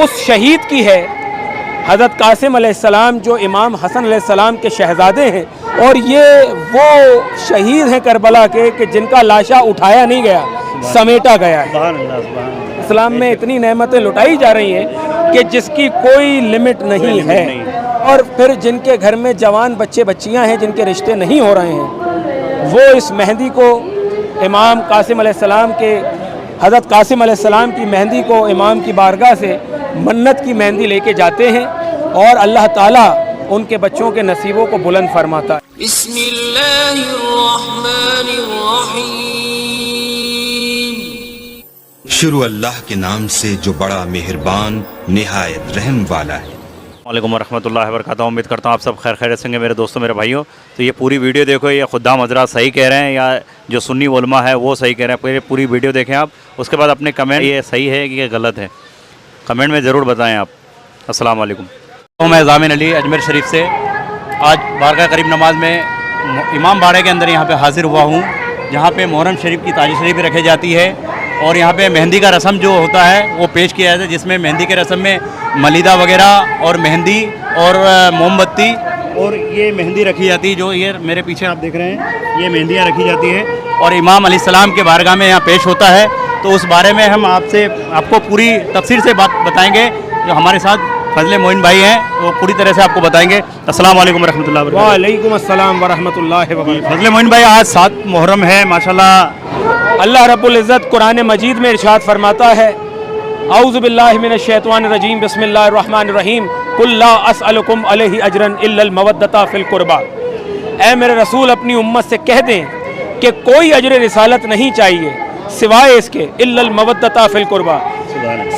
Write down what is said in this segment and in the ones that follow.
اس شہید کی ہے حضرت قاسم علیہ السلام جو امام حسن علیہ السلام کے شہزادے ہیں، اور یہ وہ شہید ہیں کربلا کے کہ جن کا لاشا اٹھایا نہیں گیا، سمیٹا گیا ہے۔ اسلام میں اتنی نعمتیں لٹائی جا رہی ہیں کہ جس کی کوئی لمٹ نہیں ہے، اور پھر جن کے گھر میں جوان بچے بچیاں ہیں جن کے رشتے نہیں ہو رہے ہیں، وہ اس مہندی کو امام قاسم علیہ السلام کے حضرت قاسم علیہ السلام کی مہندی کو امام کی بارگاہ سے منت کی مہندی لے کے جاتے ہیں، اور اللہ تعالیٰ ان کے بچوں کے نصیبوں کو بلند فرماتا ہے۔ بسم اللہ الرحمن الرحیم۔ شروع اللہ کے نام سے جو بڑا مہربان نہایت رحم والا ہے۔ السلام علیکم ورحمۃ اللہ وبرکاتہ۔ امید کرتا ہوں آپ سب خیر خیریت سے ہیں میرے دوستوں میرے بھائیوں۔ تو یہ پوری ویڈیو دیکھو، یہ خدام حضرات صحیح کہہ رہے ہیں یا جو سنی علماء ہے وہ صحیح کہہ رہے ہیں، پوری ویڈیو دیکھیں آپ، اس کے بعد اپنے کمنٹ یہ صحیح ہے کہ یہ غلط ہے کمنٹ میں ضرور بتائیں آپ۔ السلام علیکم۔ میں ضامن علی اجمیر شریف سے آج بارگاہ قریب نماز میں امام باڑے کے اندر یہاں پہ حاضر ہوا ہوں، جہاں پہ محرم شریف کی تاج شریف رکھی جاتی ہے، اور یہاں پہ مہندی کا رسم جو ہوتا ہے وہ پیش کیا جاتا ہے، جس میں مہندی کے رسم میں ملیدہ وغیرہ اور مہندی اور موم بتی اور یہ مہندی رکھی جاتی ہے، جو یہ میرے پیچھے آپ دیکھ رہے ہیں یہ مہندیاں رکھی جاتی ہیں، اور امام علیہ السلام کے بارگاہ میں یہاں پیش ہوتا ہے۔ تو اس بارے میں ہم آپ کو پوری تفصیل سے بات بتائیں گے۔ جو ہمارے ساتھ فضل معین بھائی ہیں وہ پوری طرح سے آپ کو بتائیں گے۔ السلام علیکم ورحمۃ اللہ وبرکاتہ۔ وعلیکم السلام ورحمۃ اللہ وبرکاتہ۔ فضل معین بھائی، آج 7 محرم ہے ماشاءاللہ۔ اللہ رب العزت قرآن مجید میں ارشاد فرماتا ہے، اعوذ باللہ من الشیطان الرجیم، بسم اللہ الرحمن الرحیم، قل لا اسألکم علیہ اجرا الا المودۃ فی القربى۔ اے میرے رسول اپنی امت سے کہہ دیں کہ کوئی اجر رسالت نہیں چاہیے سوائے اس کے، الا المودۃ فی القربى،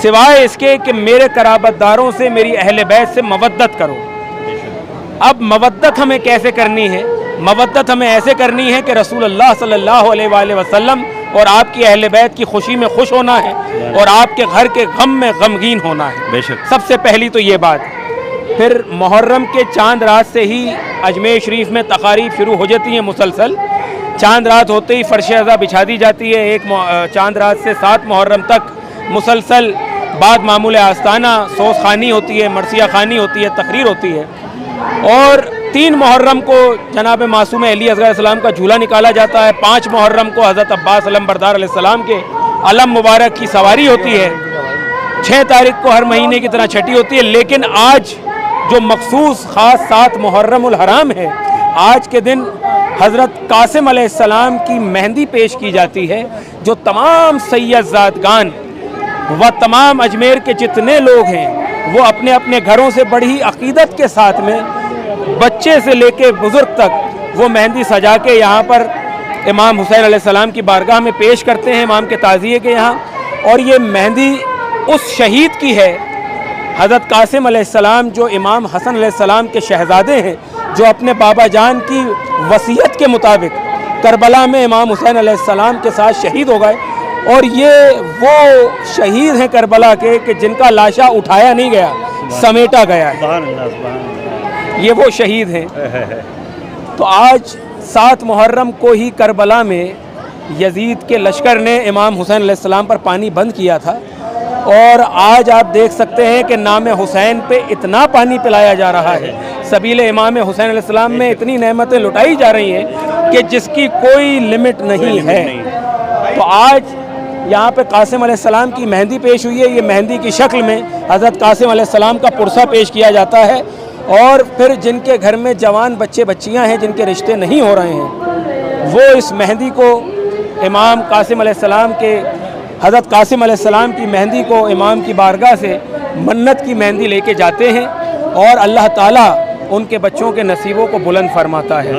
سوائے اس کے کہ میرے قرابت داروں سے، میری اہل بیت سے مودت کرو۔ اب مودت ہمیں کیسے کرنی ہے؟ مودت ہمیں ایسے کرنی ہے کہ رسول اللہ صلی اللہ علیہ وآلہ وسلم اور آپ کی اہل بیت کی خوشی میں خوش ہونا ہے، اور آپ کے گھر کے غم میں غمگین ہونا ہے۔ بے شک سب سے پہلی تو یہ بات۔ پھر محرم کے چاند رات سے ہی اجمیر شریف میں تقاریب شروع ہو جاتی ہیں مسلسل۔ چاند رات ہوتے ہی فرش عزا بچھا دی جاتی ہے، چاند رات سے 7 محرم تک مسلسل بعد معمول آستانہ سوز خوانی ہوتی ہے، مرثیہ خوانی ہوتی ہے، تقریر ہوتی ہے، اور 3 محرم کو جناب معصوم علی اصغر علیہ السلام کا جھولا نکالا جاتا ہے، 5 محرم کو حضرت عباس علم بردار علیہ السلام کے علم مبارک کی سواری ہوتی ہے، 6 تاریخ کو ہر مہینے کی طرح چھٹی ہوتی ہے۔ لیکن آج جو مخصوص خاص 7 محرم الحرام ہے، آج کے دن حضرت قاسم علیہ السلام کی مہندی پیش کی جاتی ہے، جو تمام سید زادگان و تمام اجمیر کے جتنے لوگ ہیں وہ اپنے اپنے گھروں سے بڑی عقیدت کے ساتھ میں، بچے سے لے کے بزرگ تک، وہ مہندی سجا کے یہاں پر امام حسین علیہ السلام کی بارگاہ میں پیش کرتے ہیں، امام کے تعزیے کے یہاں۔ اور یہ مہندی اس شہید کی ہے حضرت قاسم علیہ السلام جو امام حسن علیہ السلام کے شہزادے ہیں، جو اپنے بابا جان کی وصیت کے مطابق کربلا میں امام حسین علیہ السلام کے ساتھ شہید ہو گئے، اور یہ وہ شہید ہیں کربلا کے کہ جن کا لاشا اٹھایا نہیں گیا، سمیٹا گیا ہے۔ یہ وہ شہید ہیں۔ تو آج 7 محرم کو ہی کربلا میں یزید کے لشکر نے امام حسین علیہ السلام پر پانی بند کیا تھا، اور آج آپ دیکھ سکتے ہیں کہ نام حسین پہ اتنا پانی پلایا جا رہا ہے، سبیل امام حسین علیہ السلام میں اتنی نعمتیں لٹائی جا رہی ہیں کہ جس کی کوئی لمٹ نہیں ہے۔ تو آج یہاں پہ قاسم علیہ السلام کی مہندی پیش ہوئی ہے، یہ مہندی کی شکل میں حضرت قاسم علیہ السلام کا پرسہ پیش کیا جاتا ہے، اور پھر جن کے گھر میں جوان بچے بچیاں ہیں جن کے رشتے نہیں ہو رہے ہیں، وہ اس مہندی کو امام قاسم علیہ السلام کے حضرت قاسم علیہ السلام کی مہندی کو امام کی بارگاہ سے منت کی مہندی لے کے جاتے ہیں، اور اللہ تعالیٰ ان کے بچوں کے نصیبوں کو بلند فرماتا ہے۔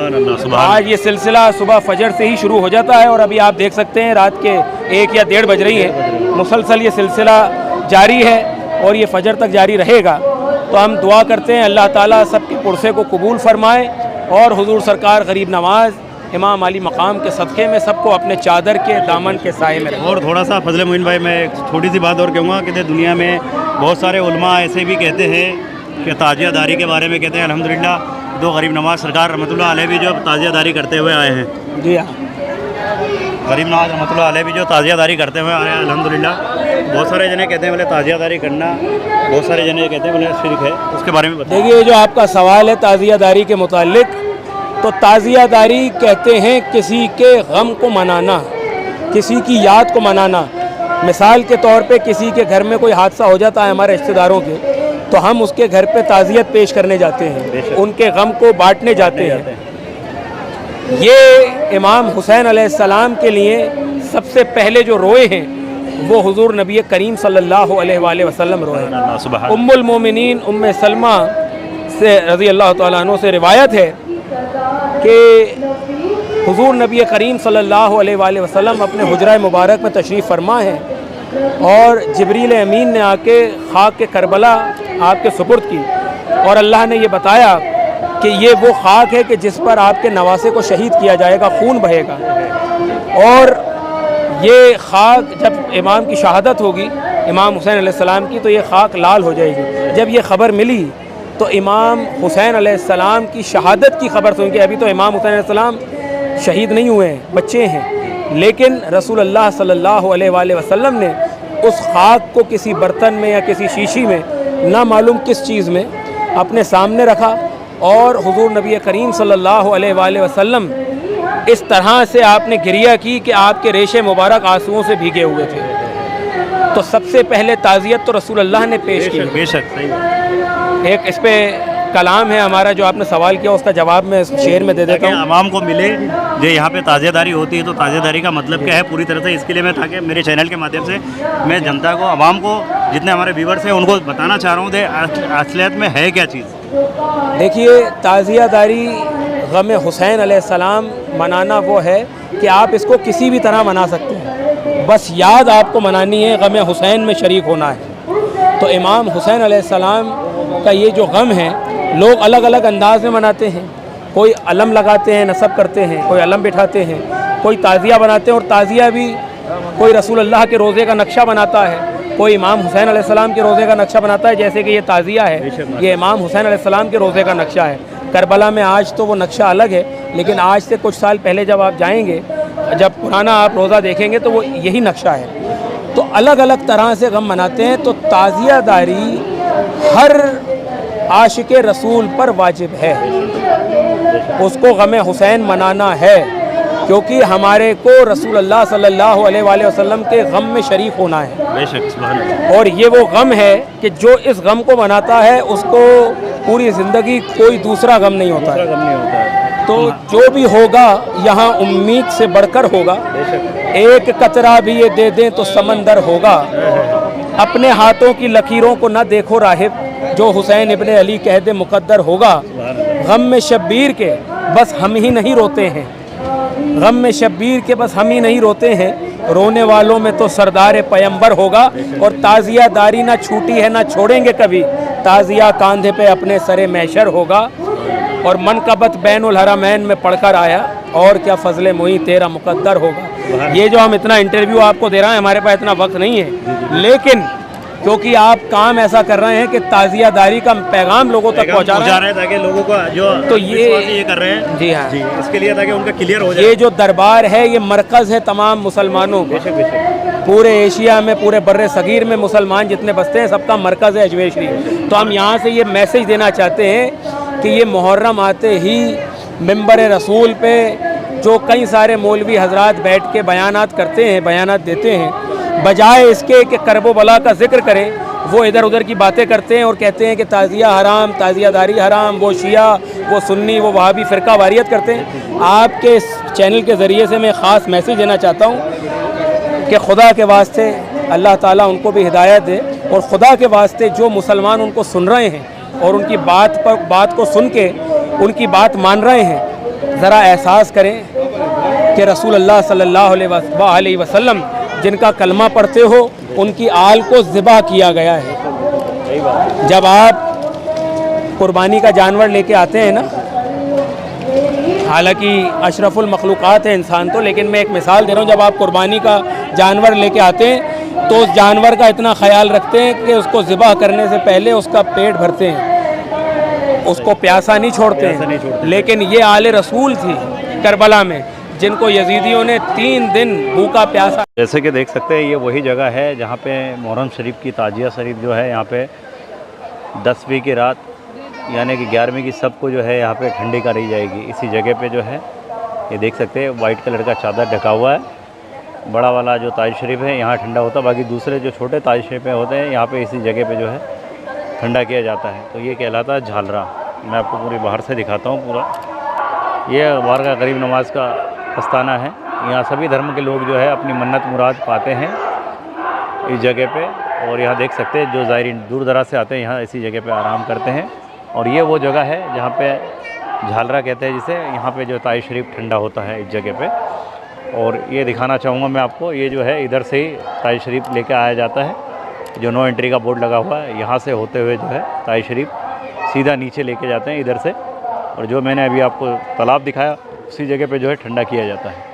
آج یہ سلسلہ صبح فجر سے ہی شروع ہو جاتا ہے، اور ابھی آپ دیکھ سکتے ہیں رات کے 1 یا 1:30 بج رہی ہیں، مسلسل یہ سلسلہ جاری ہے اور یہ فجر تک جاری رہے گا۔ تو ہم دعا کرتے ہیں اللہ تعالیٰ سب کے پرسے کو قبول فرمائے، اور حضور سرکار غریب نواز امام علی مقام کے صدقے میں سب کو اپنے چادر کے دامن کے سائے میں رکھیں۔ اور تھوڑا سا فضل معین بھائی میں ایک چھوٹی سی بات اور کہوں گا کہ دنیا میں بہت سارے علماء ایسے بھی کہتے ہیں کہ تعزیہ داری کے بارے میں کہتے ہیں، الحمدللہ 2 غریب نواز سرکار رحمۃ اللہ علیہ بھی جو تعزیہ داری کرتے ہوئے آئے ہیں۔ جی ہاں، غریب نواز رحمۃ اللہ علیہ بھی جو تعزیہ داری کرتے ہوئے آئے ہیں الحمدللہ۔ بہت سارے جنے کہتے ہیں بولے تعزیہ داری کرنا، بہت سارے جنے کہتے ہیں بولے شرک ہے، اس کے بارے میں بتائیں۔ دیکھیے جو آپ کا سوال ہے تعزیہ داری کے متعلق، تو تعزیہ داری کہتے ہیں کسی کے غم کو منانا، کسی کی یاد کو منانا۔ مثال کے طور پہ کسی کے گھر میں کوئی حادثہ ہو جاتا ہے ہمارے رشتہ داروں کے، تو ہم اس کے گھر پہ تعزیت پیش کرنے جاتے ہیں، ان کے غم کو بانٹنے جاتے ہیں۔ یہ امام حسین علیہ السلام کے لیے سب سے پہلے جو روئے ہیں وہ حضور نبی کریم صلی اللہ علیہ وآلہ وسلم روئے ہیں۔ ام المومنین ام سلمہ سے رضی اللہ تعالیٰ عنہ سے روایت ہے کہ حضور نبی کریم صلی اللہ علیہ وآلہ وسلم اپنے حجرہ مبارک میں تشریف فرما ہے، اور جبریل امین نے آ کے خاک کے کربلا آپ کے سپرد کی، اور اللہ نے یہ بتایا کہ یہ وہ خاک ہے کہ جس پر آپ کے نواسے کو شہید کیا جائے گا، خون بہے گا، اور یہ خاک جب امام کی شہادت ہوگی امام حسین علیہ السلام کی تو یہ خاک لال ہو جائے گی۔ جب یہ خبر ملی تو امام حسین علیہ السلام کی شہادت کی خبر سن کے، ابھی تو امام حسین علیہ السلام شہید نہیں ہوئے ہیں، بچے ہیں، لیکن رسول اللہ صلی اللہ علیہ وآلہ وسلم نے اس خاک کو کسی برتن میں یا کسی شیشی میں، نہ معلوم کس چیز میں، اپنے سامنے رکھا، اور حضور نبی کریم صلی اللہ علیہ وآلہ وسلم اس طرح سے آپ نے گریہ کی کہ آپ کے ریشے مبارک آنسوؤں سے بھیگے ہوئے تھے۔ تو سب سے پہلے تعزیت تو رسول اللہ نے پیش کی۔ بے شک صحیح۔ ایک اس پہ کلام ہے ہمارا جو آپ نے سوال کیا، اس کا جواب میں اس شعر میں دے دیتا ہوں۔ عوام کو ملے جو یہاں پہ تعزیہ داری ہوتی ہے، تو تعزیہ داری کا مطلب کیا ہے پوری طرح سے، اس کے لیے میں تاکہ میرے چینل کے مادھیم سے میں جنتا کو، عوام کو، جتنے ہمارے ویورز ہیں ان کو بتانا چاہ رہا ہوں کہ اصلیت میں ہے کیا چیز۔ دیکھیے تعزیہ داری غم حسین علیہ السلام منانا وہ ہے کہ آپ اس کو کسی بھی طرح منا سکتے ہیں، بس یاد آپ کو منانی ہے، غم حسین میں شریک ہونا ہے۔ تو امام حسین علیہ السلام کا یہ جو غم ہے لوگ الگ الگ انداز میں مناتے ہیں، کوئی علم لگاتے ہیں، نصب کرتے ہیں، کوئی علم بٹھاتے ہیں، کوئی تعزیہ بناتے ہیں، اور تعزیہ بھی کوئی رسول اللہ کے روزے کا نقشہ بناتا ہے، کوئی امام حسین علیہ السلام کے روزے کا نقشہ بناتا ہے، جیسے کہ یہ تعزیہ ہے یہ امام حسین علیہ السلام کے روزے کا نقشہ ہے۔ کربلا میں آج تو وہ نقشہ الگ ہے، لیکن آج سے کچھ سال پہلے جب آپ جائیں گے، جب پرانا آپ روزہ دیکھیں گے تو وہ یہی نقشہ ہے۔ تو الگ الگ طرح سے غم مناتے ہیں۔ تو تعزیہ داری ہر عاشق رسول پر واجب ہے، اس کو غم حسین منانا ہے، کیونکہ ہمارے کو رسول اللہ صلی اللہ علیہ وآلہ وسلم کے غم میں شریک ہونا ہے۔ بے شک سبحان اللہ۔ اور یہ وہ غم ہے کہ جو اس غم کو مناتا ہے اس کو پوری زندگی کوئی دوسرا غم نہیں ہوتا ہے۔ تو جو بھی ہوگا یہاں امید سے بڑھ کر ہوگا، ایک قطرہ بھی یہ دے دیں تو سمندر ہوگا، اپنے ہاتھوں کی لکیروں کو نہ دیکھو راہب، جو حسین ابن علی کہہ دے مقدر ہوگا۔ غم میں شبیر کے بس ہم ہی نہیں روتے ہیں، غم میں شبیر کے بس ہم ہی نہیں روتے ہیں، رونے والوں میں تو سردار پیمبر ہوگا۔ اور تعزیہ داری نہ چھوٹی ہے نہ چھوڑیں گے کبھی، تعزیہ کاندھے پہ اپنے سر محشر ہوگا۔ اور منقبت بین الحرمین میں پڑھ کر آیا، اور کیا فضل معین تیرا مقدر ہوگا۔ یہ جو ہم اتنا انٹرویو آپ کو دے رہے ہیں، ہمارے پاس اتنا وقت نہیں ہے، لیکن کیونکہ آپ کام ایسا کر رہے ہیں کہ تعزیہ داری کا پیغام لوگوں تک پہنچا رہے ہیں، تاکہ لوگوں کو جو تو یہ کر رہے ہیں، جی ہاں، اس کے لیے تاکہ ان کا کلیئر ہو جائے۔ یہ جو دربار ہے یہ مرکز ہے تمام مسلمانوں کا، پورے ایشیا میں، پورے بر صغیر میں مسلمان جتنے بستے ہیں سب کا مرکز ہے اجمیر شریف۔ تو ہم یہاں سے یہ میسج دینا چاہتے ہیں کہ یہ محرم آتے ہی ممبر رسول پہ جو کئی سارے مولوی حضرات بیٹھ کے بیانات کرتے ہیں، بیانات دیتے ہیں، بجائے اس کے کہ کرب و بلا کا ذکر کریں، وہ ادھر ادھر کی باتیں کرتے ہیں اور کہتے ہیں کہ تعزیہ حرام، تعزیہ داری حرام، وہ شیعہ، وہ سنی، وہ وہابی فرقہ واریت کرتے ہیں۔ آپ کے اس چینل کے ذریعے سے میں خاص میسیج دینا چاہتا ہوں کہ خدا کے واسطے اللہ تعالیٰ ان کو بھی ہدایت دے، اور خدا کے واسطے جو مسلمان ان کو سن رہے ہیں اور ان کی بات کو سن کے ان کی بات مان رہے ہیں، ذرا احساس کریں کہ رسول اللہ صلی اللہ علیہ وسلم جن کا کلمہ پڑھتے ہو ان کی آل کو ذبح کیا گیا ہے۔ جب آپ قربانی کا جانور لے کے آتے ہیں نا، حالانکہ اشرف المخلوقات ہے انسان تو، لیکن میں ایک مثال دے رہا ہوں، جب آپ قربانی کا جانور لے کے آتے ہیں تو اس جانور کا اتنا خیال رکھتے ہیں کہ اس کو ذبح کرنے سے پہلے اس کا پیٹ بھرتے ہیں، اس کو پیاسا نہیں چھوڑتے ہیں۔ لیکن یہ آل رسول تھی کربلا میں، جن کو یزیدیوں نے 3 دن بھوکا پیاسا. جیسے کہ دیکھ سکتے ہیں یہ وہی جگہ ہے جہاں پہ محرم شریف کی تعزیہ شریف جو ہے یہاں پہ 10ویں کی رات یعنی کہ 11ویں کی سب کو جو ہے یہاں پہ ٹھنڈی کری جائے گی. اسی جگہ پہ جو ہے یہ دیکھ سکتے ہیں وائٹ کلر کا چادر ڈھکا ہوا ہے. بڑا والا جو تاج شریف ہے یہاں ٹھنڈا ہوتا ہے, باقی دوسرے جو چھوٹے تاج شریف ہوتے ہیں یہاں پہ اسی جگہ پہ جو ہے ٹھنڈا کیا جاتا ہے. تو یہ کہلاتا ہے جھالرا. میں آپ کو پوری باہر سے دکھاتا ہوں. پورا یہ بارگاہ غریب نواز کا آستانہ ہے. یہاں سبھی دھرم کے لوگ جو ہے اپنی منت مراد پاتے ہیں اس جگہ پہ. اور یہاں دیکھ سکتے ہیں جو زائرین دور دراز سے آتے ہیں یہاں اسی جگہ پہ آرام کرتے ہیں. اور یہ وہ جگہ ہے جہاں پہ جھالرا کہتے ہیں جسے, یہاں پہ جو تاج شریف ٹھنڈا ہوتا ہے اس جگہ پہ. اور یہ دکھانا چاہوں گا میں آپ کو, یہ جو ہے ادھر سے ہی تاج شریف لے کے آیا جاتا ہے. جو نو انٹری کا بورڈ لگا ہوا ہے یہاں سے ہوتے ہوئے جو ہے تاج شریف سیدھا نیچے لے کے جاتے ہیں ادھر سے. اور جو میں نے ابھی آپ کو تالاب دکھایا اسی جگہ پہ جو ہے ٹھنڈا کیا جاتا ہے.